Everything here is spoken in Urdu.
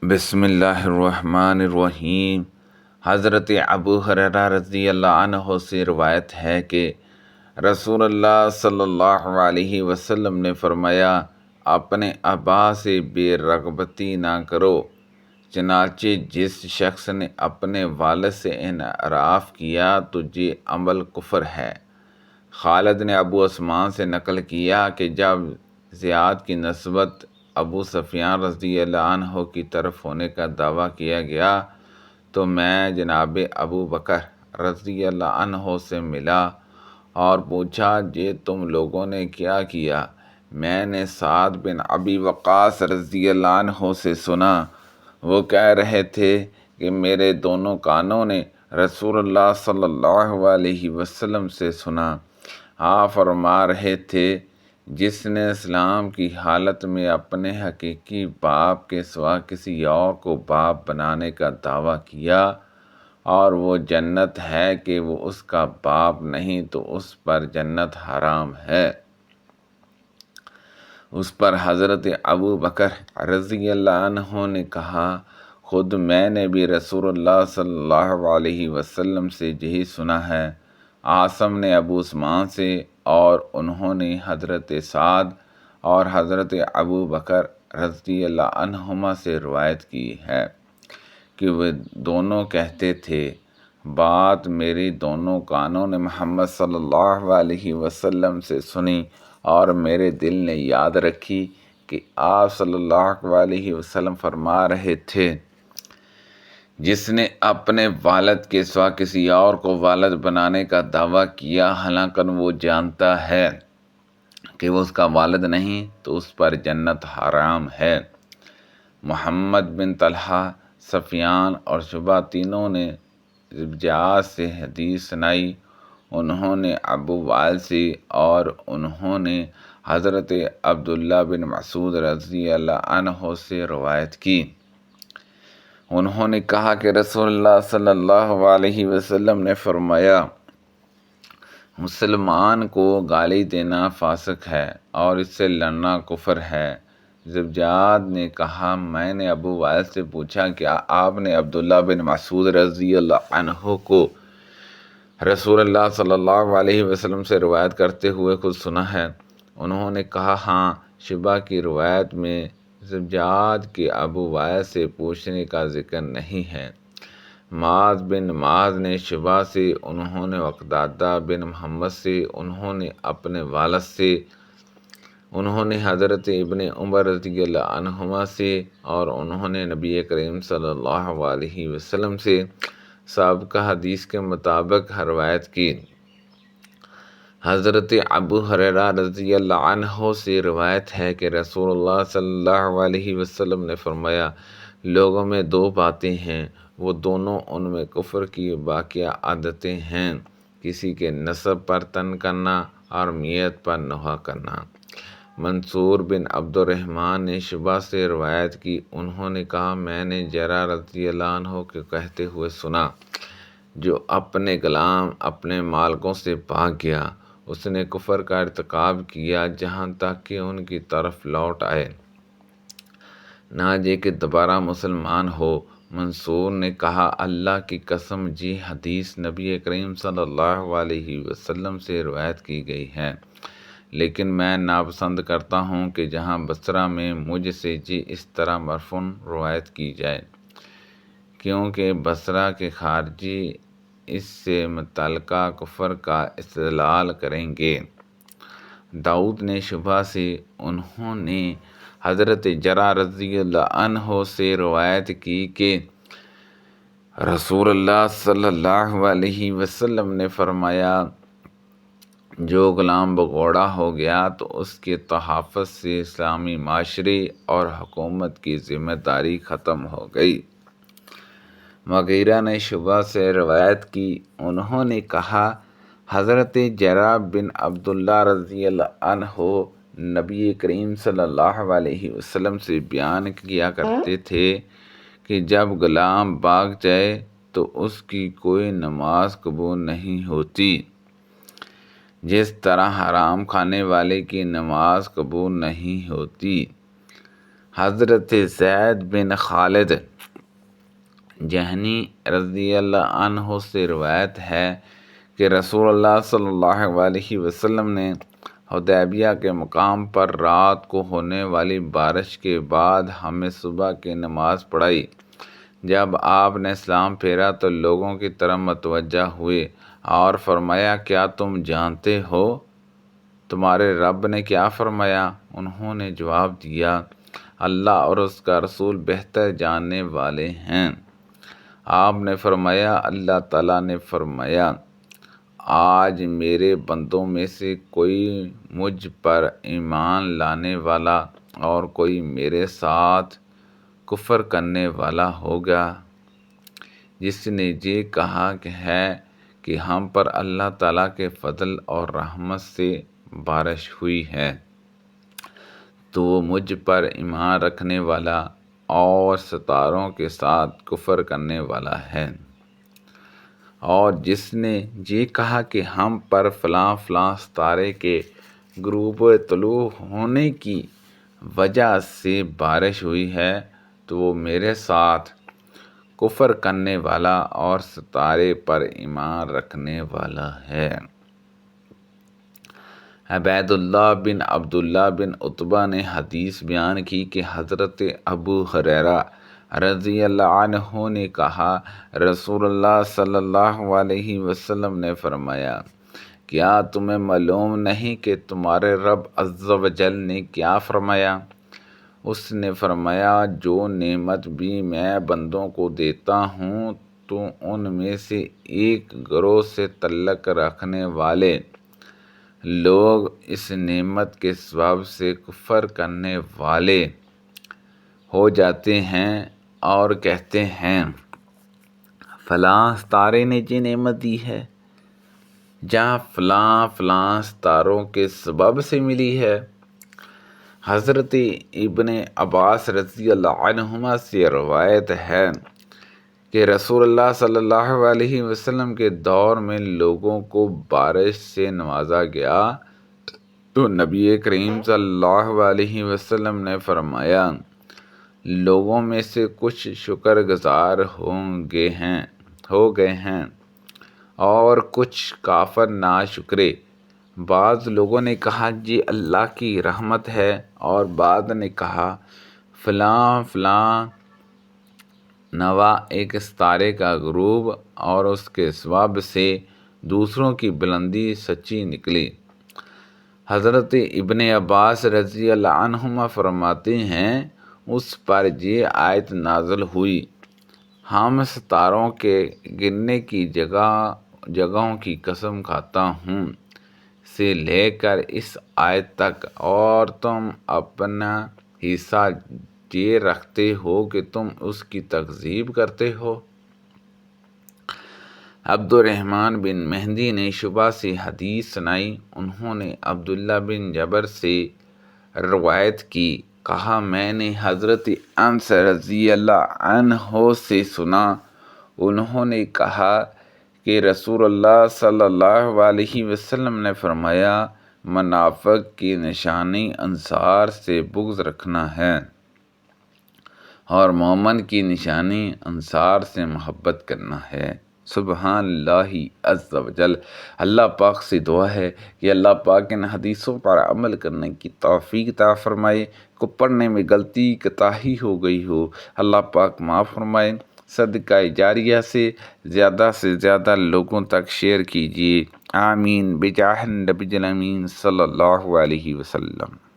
بسم اللہ الرحمن الرحیم۔ حضرت ابو ہریرہ رضی اللہ عنہ سے روایت ہے کہ رسول اللہ صلی اللہ علیہ وسلم نے فرمایا، اپنے آبا سے بے رغبتی نہ کرو، چنانچہ جس شخص نے اپنے والد سے انحراف کیا تو یہ عمل کفر ہے۔ خالد نے ابو عثمان سے نقل کیا کہ جب زیاد کی نسبت ابو سفیان رضی اللہ عنہ کی طرف ہونے کا دعویٰ کیا گیا تو میں جناب ابو بکر رضی اللہ عنہ سے ملا اور پوچھا، یہ تم لوگوں نے کیا کیا؟ میں نے سعد بن ابی وقاص رضی اللہ عنہ سے سنا، وہ کہہ رہے تھے کہ میرے دونوں کانوں نے رسول اللہ صلی اللہ علیہ وسلم سے سنا۔ آپ فرما رہے تھے، جس نے اسلام کی حالت میں اپنے حقیقی باپ کے سوا کسی اور کو باپ بنانے کا دعویٰ کیا اور وہ جنت ہے کہ وہ اس کا باپ نہیں تو اس پر جنت حرام ہے۔ اس پر حضرت ابو بکر رضی اللہ عنہ نے کہا، خود میں نے بھی رسول اللہ صلی اللہ علیہ وسلم سے یہی سنا ہے۔ عاصم نے ابو عثمان سے اور انہوں نے حضرت سعد اور حضرت ابو بکر رضی اللہ عنہما سے روایت کی ہے کہ وہ دونوں کہتے تھے، بات میری دونوں کانوں نے محمد صلی اللہ علیہ وسلم سے سنی اور میرے دل نے یاد رکھی کہ آپ صلی اللہ علیہ وسلم فرما رہے تھے، جس نے اپنے والد کے سوا کسی اور کو والد بنانے کا دعویٰ کیا حالانکہ وہ جانتا ہے کہ وہ اس کا والد نہیں تو اس پر جنت حرام ہے۔ محمد بن طلحہ، سفیان اور شعبہ تینوں نے زبجعات سے حدیث سنائی، انہوں نے ابو وائل سے اور انہوں نے حضرت عبداللہ بن مسعود رضی اللہ عنہ سے روایت کی۔ انہوں نے کہا کہ رسول اللہ صلی اللہ علیہ وسلم نے فرمایا، مسلمان کو گالی دینا فاسق ہے اور اس سے لڑنا کفر ہے۔ زبجاد نے کہا، میں نے ابو وائل سے پوچھا کہ آپ نے عبداللہ بن مسعود رضی اللہ عنہ کو رسول اللہ صلی اللہ علیہ وسلم سے روایت کرتے ہوئے خود سنا ہے؟ انہوں نے کہا، ہاں۔ شبہ کی روایت میں زبجاد کے ابو وائل سے پوچھنے کا ذکر نہیں ہے۔ معاذ بن معاذ نے شبہ سے، انہوں نے وقدادہ بن محمد سے، انہوں نے اپنے والد سے، انہوں نے حضرت ابن عمر رضی اللہ عنہما سے اور انہوں نے نبی کریم صلی اللہ علیہ وسلم سے سابقہ حدیث کے مطابق روایت کی۔ حضرت ابو ہریرہ رضی اللہ عنہ سے روایت ہے کہ رسول اللہ صلی اللہ علیہ وسلم نے فرمایا، لوگوں میں دو باتیں ہیں، وہ دونوں ان میں کفر کی باقیہ عادتیں ہیں، کسی کے نسب پر طعن کرنا اور میت پر نوحہ کرنا۔ منصور بن عبد الرحمن نے شعبہ سے روایت کی، انہوں نے کہا، میں نے جرا رضی اللہ عنہ کو کہتے ہوئے سنا، جو اپنے غلام اپنے مالکوں سے بھاگ گیا، اس نے کفر کا ارتکاب کیا جہاں تک کہ ان کی طرف لوٹ آئے، نہ یہ کہ دوبارہ مسلمان ہو۔ منصور نے کہا، اللہ کی قسم، یہ حدیث نبی کریم صلی اللہ علیہ وسلم سے روایت کی گئی ہے، لیکن میں ناپسند کرتا ہوں کہ جہاں بصرہ میں مجھ سے یہ اس طرح مرفوع روایت کی جائے، کیونکہ بصرہ کے خارجی اس سے متعلقہ کفر کا استدلال کریں گے۔ داؤد نے شعبہ سے، انہوں نے حضرت جرا رضی اللہ عنہ سے روایت کی کہ رسول اللہ صلی اللہ علیہ وسلم نے فرمایا، جو غلام بگوڑا ہو گیا تو اس کے تحفظ سے اسلامی معاشرے اور حکومت کی ذمہ داری ختم ہو گئی۔ مغیرہ نے شعبہ سے روایت کی، انہوں نے کہا، حضرت جرا بن عبداللہ رضی اللہ عنہ نبی کریم صلی اللہ علیہ وسلم سے بیان کیا کرتے تھے کہ جب غلام بھاگ جائے تو اس کی کوئی نماز قبول نہیں ہوتی، جس طرح حرام کھانے والے کی نماز قبول نہیں ہوتی۔ حضرت زید بن خالد جہنی رضی اللہ عنہ سے روایت ہے کہ رسول اللہ صلی اللہ علیہ وسلم نے حدیبیہ کے مقام پر رات کو ہونے والی بارش کے بعد ہمیں صبح کی نماز پڑھائی۔ جب آپ نے سلام پھیرا تو لوگوں کی طرف متوجہ ہوئے اور فرمایا، کیا تم جانتے ہو تمہارے رب نے کیا فرمایا؟ انہوں نے جواب دیا، اللہ اور اس کا رسول بہتر جاننے والے ہیں۔ آپ نے فرمایا، اللہ تعالیٰ نے فرمایا، آج میرے بندوں میں سے کوئی مجھ پر ایمان لانے والا اور کوئی میرے ساتھ کفر کرنے والا ہوگا۔ جس نے یہ کہا کہ ہم پر اللہ تعالیٰ کے فضل اور رحمت سے بارش ہوئی ہے، تو وہ مجھ پر ایمان رکھنے والا اور ستاروں کے ساتھ کفر کرنے والا ہے۔ اور جس نے یہ کہا کہ ہم پر فلاں فلاں ستارے کے غروب طلوع ہونے کی وجہ سے بارش ہوئی ہے، تو وہ میرے ساتھ کفر کرنے والا اور ستارے پر ایمان رکھنے والا ہے۔ عبید اللہ بن عبداللہ بن عتبہ نے حدیث بیان کی کہ حضرت ابو ہریرہ رضی اللہ عنہ نے کہا، رسول اللہ صلی اللہ علیہ وسلم نے فرمایا، کیا تمہیں معلوم نہیں کہ تمہارے رب عز و جل نے کیا فرمایا؟ اس نے فرمایا، جو نعمت بھی میں بندوں کو دیتا ہوں تو ان میں سے ایک گروہ سے تعلق رکھنے والے لوگ اس نعمت کے سبب سے کفر کرنے والے ہو جاتے ہیں اور کہتے ہیں، فلاں ستارے نے یہ نعمت دی ہے، جہاں فلاں فلاں ستاروں کے سبب سے ملی ہے۔ حضرت ابن عباس رضی اللہ عنہما سے روایت ہے کہ رسول اللہ صلی اللہ علیہ وسلم کے دور میں لوگوں کو بارش سے نوازا گیا تو نبی کریم صلی اللہ علیہ وسلم نے فرمایا، لوگوں میں سے کچھ شکر گزار ہو گئے ہیں اور کچھ کافر ناشکرے۔ بعض لوگوں نے کہا، یہ اللہ کی رحمت ہے، اور بعض نے کہا، فلاں فلاں نوا ایک ستارے کا غروب اور اس کے سبب سے دوسروں کی بلندی سچی نکلی۔ حضرت ابن عباس رضی اللہ عنہما فرماتے ہیں، اس پر یہ آیت نازل ہوئی، ہم ستاروں کے گرنے کی جگہوں کی قسم کھاتا ہوں سے لے کر اس آیت تک، اور تم اپنا حصہ یہ رکھتے ہو کہ تم اس کی تکذیب کرتے ہو۔ عبد الرحمن بن مہدی نے شعبہ سے حدیث سنائی، انہوں نے عبداللہ بن جبر سے روایت کی، کہا، میں نے حضرت انس رضی اللہ عنہ سے سنا، انہوں نے کہا کہ رسول اللہ صلی اللہ علیہ وسلم نے فرمایا، منافق کی نشانی انصار سے بغض رکھنا ہے اور مومن کی نشانی انصار سے محبت کرنا ہے۔ سبحان اللہ عز و جل۔ اللہ پاک سے دعا ہے کہ اللہ پاک ان حدیثوں پر عمل کرنے کی توفیق عطا فرمائے۔ کو پڑھنے میں غلطی کوتاہی ہو گئی ہو، اللہ پاک معاف فرمائے۔ صدقہ جاریہ سے زیادہ لوگوں تک شیئر کیجیے۔ آمین بجاہ النبی الامین صلی اللہ علیہ وسلم۔